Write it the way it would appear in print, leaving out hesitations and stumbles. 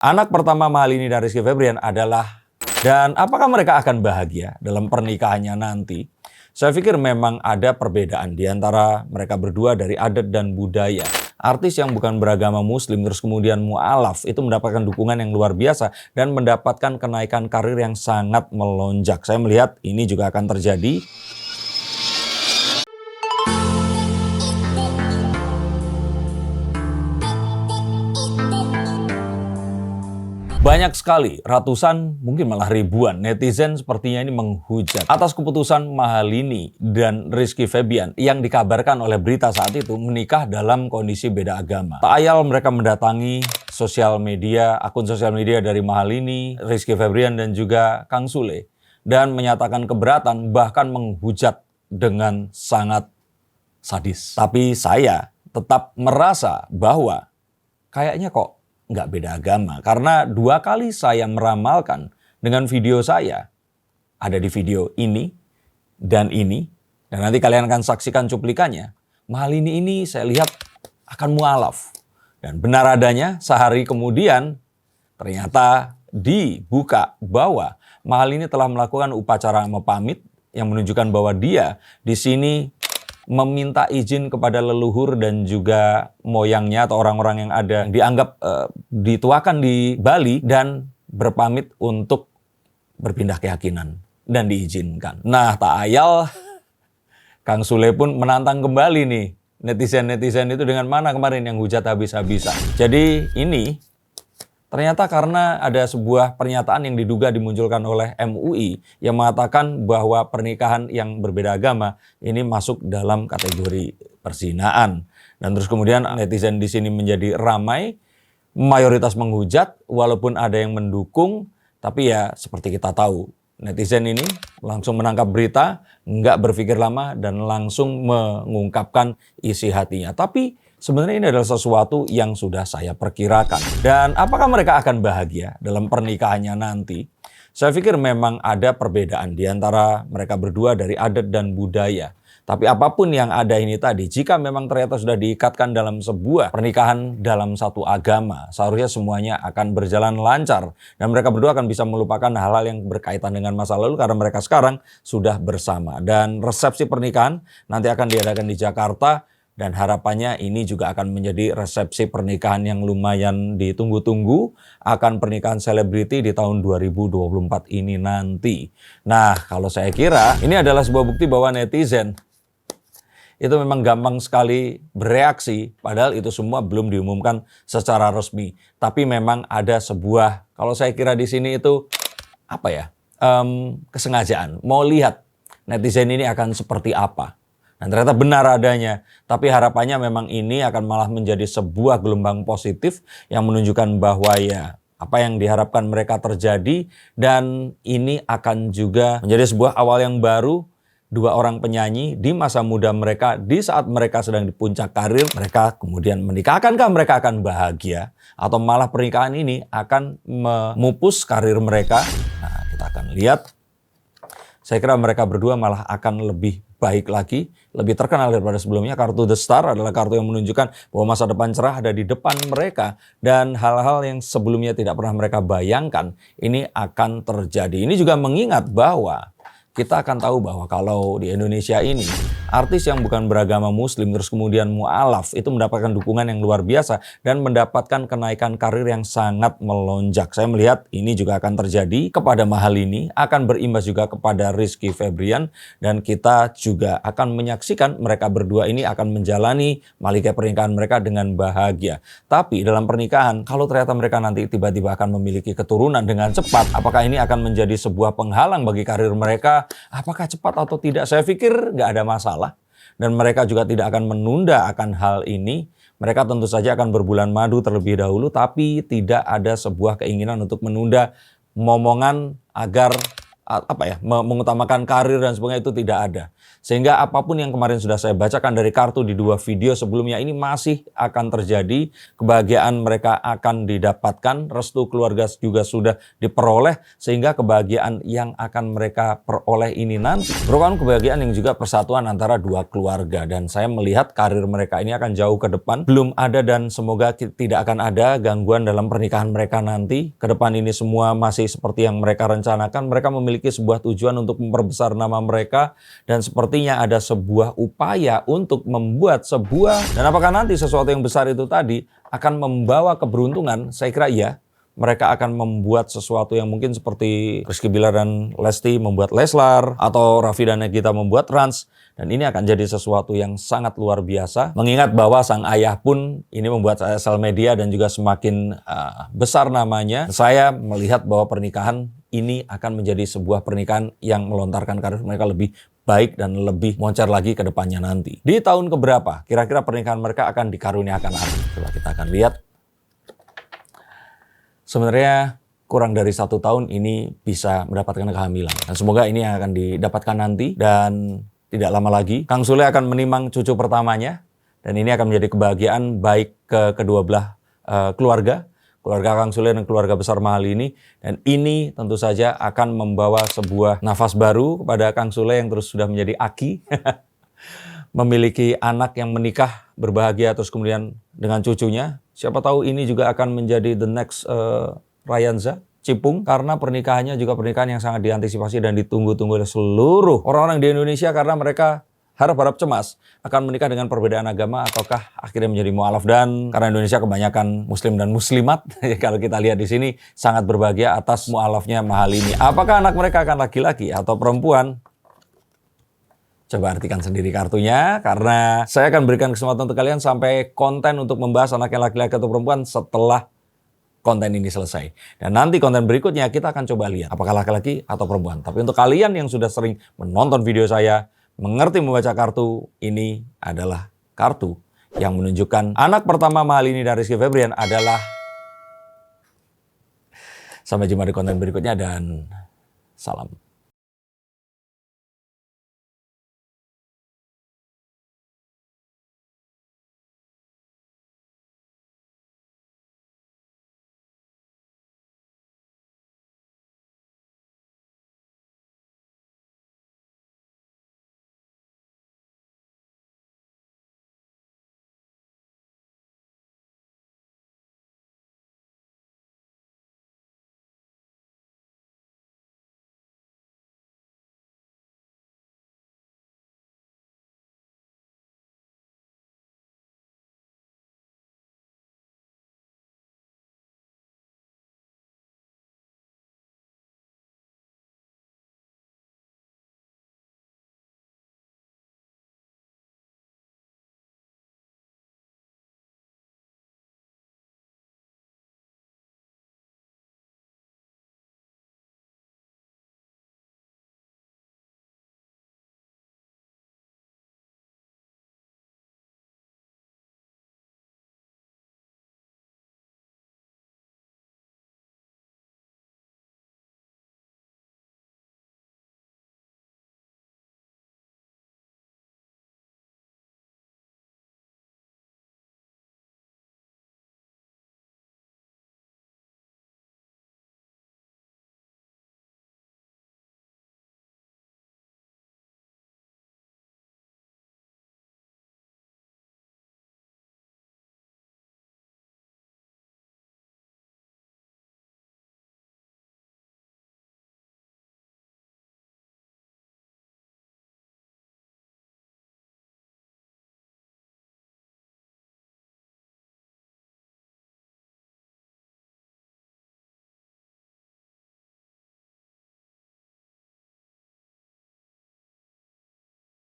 Anak pertama Mahalini dan Rizky Febian adalah, dan apakah mereka akan bahagia dalam pernikahannya nanti? Saya pikir memang ada perbedaan di antara mereka berdua dari adat dan budaya. Artis yang bukan beragama muslim terus kemudian mu'alaf itu mendapatkan dukungan yang luar biasa dan mendapatkan kenaikan karir yang sangat melonjak. Saya melihat ini juga akan terjadi. Banyak sekali, ratusan, mungkin malah ribuan netizen sepertinya ini menghujat atas keputusan Mahalini dan Rizky Febian yang dikabarkan oleh berita saat itu menikah dalam kondisi beda agama. Tak ayal mereka mendatangi akun sosial media dari Mahalini, Rizky Febian dan juga Kang Sule dan menyatakan keberatan, bahkan menghujat dengan sangat sadis. Tapi saya tetap merasa bahwa kayaknya kok nggak beda agama. Karena 2 kali saya meramalkan dengan video saya. Ada di video ini dan ini. Dan nanti kalian akan saksikan cuplikannya. Mahalini ini saya lihat akan mualaf. Dan benar adanya sehari kemudian ternyata dibuka bahwa Mahalini telah melakukan upacara mepamit yang menunjukkan bahwa dia di sini meminta izin kepada leluhur dan juga moyangnya atau orang-orang yang ada yang dianggap dituakan di Bali dan berpamit untuk berpindah keyakinan dan diizinkan. Nah, tak ayal Kang Sule pun menantang kembali nih netizen-netizen itu dengan mana kemarin yang hujat habis-habisan. Jadi ini ternyata karena ada sebuah pernyataan yang diduga dimunculkan oleh MUI yang mengatakan bahwa pernikahan yang berbeda agama ini masuk dalam kategori perzinaan. Dan terus kemudian netizen di sini menjadi ramai, mayoritas menghujat walaupun ada yang mendukung, tapi ya seperti kita tahu, netizen ini langsung menangkap berita, nggak berpikir lama dan langsung mengungkapkan isi hatinya. Tapi sebenarnya ini adalah sesuatu yang sudah saya perkirakan. Dan apakah mereka akan bahagia dalam pernikahannya nanti? Saya pikir memang ada perbedaan di antara mereka berdua dari adat dan budaya. Tapi apapun yang ada ini tadi, jika memang ternyata sudah diikatkan dalam sebuah pernikahan dalam satu agama, seharusnya semuanya akan berjalan lancar. Dan mereka berdua akan bisa melupakan hal-hal yang berkaitan dengan masa lalu karena mereka sekarang sudah bersama. Dan resepsi pernikahan nanti akan diadakan di Jakarta. Dan harapannya ini juga akan menjadi resepsi pernikahan yang lumayan ditunggu-tunggu. Akan pernikahan selebriti di tahun 2024 ini nanti. Nah, kalau saya kira ini adalah sebuah bukti bahwa netizen itu memang gampang sekali bereaksi. Padahal itu semua belum diumumkan secara resmi. Tapi memang ada sebuah, kalau saya kira di sini itu kesengajaan. Mau lihat netizen ini akan seperti apa. Dan ternyata benar adanya. Tapi harapannya memang ini akan malah menjadi sebuah gelombang positif yang menunjukkan bahwa ya apa yang diharapkan mereka terjadi. Dan ini akan juga menjadi sebuah awal yang baru. 2 orang penyanyi di masa muda mereka, di saat mereka sedang di puncak karir, mereka kemudian menikah. Akankah mereka akan bahagia? Atau malah pernikahan ini akan memupus karir mereka? Nah, kita akan lihat. Saya kira mereka berdua malah akan lebih baik lagi, lebih terkenal daripada sebelumnya. Kartu The Star adalah kartu yang menunjukkan bahwa masa depan cerah ada di depan mereka. Dan hal-hal yang sebelumnya tidak pernah mereka bayangkan, ini akan terjadi. Ini juga mengingat bahwa kita akan tahu bahwa kalau di Indonesia ini, artis yang bukan beragama muslim terus kemudian mu'alaf itu mendapatkan dukungan yang luar biasa dan mendapatkan kenaikan karir yang sangat melonjak. Saya melihat ini juga akan terjadi kepada Mahalini, akan berimbas juga kepada Rizky Febian, dan kita juga akan menyaksikan mereka berdua ini akan menjalani malikai pernikahan mereka dengan bahagia. Tapi dalam pernikahan, kalau ternyata mereka nanti tiba-tiba akan memiliki keturunan dengan cepat, apakah ini akan menjadi sebuah penghalang bagi karir mereka? Apakah cepat atau tidak? Saya pikir nggak ada masalah. Dan mereka juga tidak akan menunda akan hal ini. Mereka tentu saja akan berbulan madu terlebih dahulu, tapi tidak ada sebuah keinginan untuk menunda momongan agar mengutamakan karir dan sebagainya, itu tidak ada. Sehingga apapun yang kemarin sudah saya bacakan dari kartu di 2 video sebelumnya ini masih akan terjadi. Kebahagiaan mereka akan didapatkan, restu keluarga juga sudah diperoleh, sehingga kebahagiaan yang akan mereka peroleh ini nanti merupakan kebahagiaan yang juga persatuan antara 2 keluarga. Dan saya melihat karir mereka ini akan jauh ke depan. Belum ada dan semoga tidak akan ada gangguan dalam pernikahan mereka nanti. Ke depan ini semua masih seperti yang mereka rencanakan. Mereka memiliki sebuah tujuan untuk memperbesar nama mereka, dan sepertinya ada sebuah upaya untuk membuat sebuah, dan apakah nanti sesuatu yang besar itu tadi akan membawa keberuntungan? Saya kira iya. Mereka akan membuat sesuatu yang mungkin seperti Rizky Bilar dan Lesti membuat Leslar, atau Raffi dan Nagita membuat Rans. Dan ini akan jadi sesuatu yang sangat luar biasa. Mengingat bahwa sang ayah pun ini membuat sosial media dan juga semakin besar namanya. Saya melihat bahwa pernikahan ini akan menjadi sebuah pernikahan yang melontarkan karir mereka lebih baik dan lebih moncer lagi ke depannya nanti. Di tahun keberapa kira-kira pernikahan mereka akan dikaruniakan anak? Coba kita akan lihat. Sebenarnya kurang dari 1 tahun ini bisa mendapatkan kehamilan. Dan semoga ini akan didapatkan nanti, dan tidak lama lagi Kang Sule akan menimang cucu pertamanya. Dan ini akan menjadi kebahagiaan baik ke kedua belah keluarga Kang Sule dan keluarga besar Mahalini. Dan ini tentu saja akan membawa sebuah nafas baru kepada Kang Sule yang terus sudah menjadi aki. Memiliki anak yang menikah, berbahagia, terus kemudian dengan cucunya. Siapa tahu ini juga akan menjadi the next Rayanza Cipung, karena pernikahannya juga pernikahan yang sangat diantisipasi dan ditunggu-tunggu oleh seluruh orang-orang di Indonesia, karena mereka harap-harap cemas akan menikah dengan perbedaan agama ataukah akhirnya menjadi mualaf. Dan karena Indonesia kebanyakan muslim dan muslimat, kalau kita lihat di sini sangat berbahagia atas mualafnya Mahalini. Apakah anak mereka akan laki-laki atau perempuan? Coba artikan sendiri kartunya, karena saya akan berikan kesempatan untuk kalian sampai konten untuk membahas anaknya laki-laki atau perempuan setelah konten ini selesai. Dan nanti konten berikutnya kita akan coba lihat apakah laki-laki atau perempuan. Tapi untuk kalian yang sudah sering menonton video saya, mengerti membaca kartu, ini adalah kartu yang menunjukkan anak pertama Mahalini dan Rizky Febrian adalah. Sampai jumpa di konten berikutnya dan salam.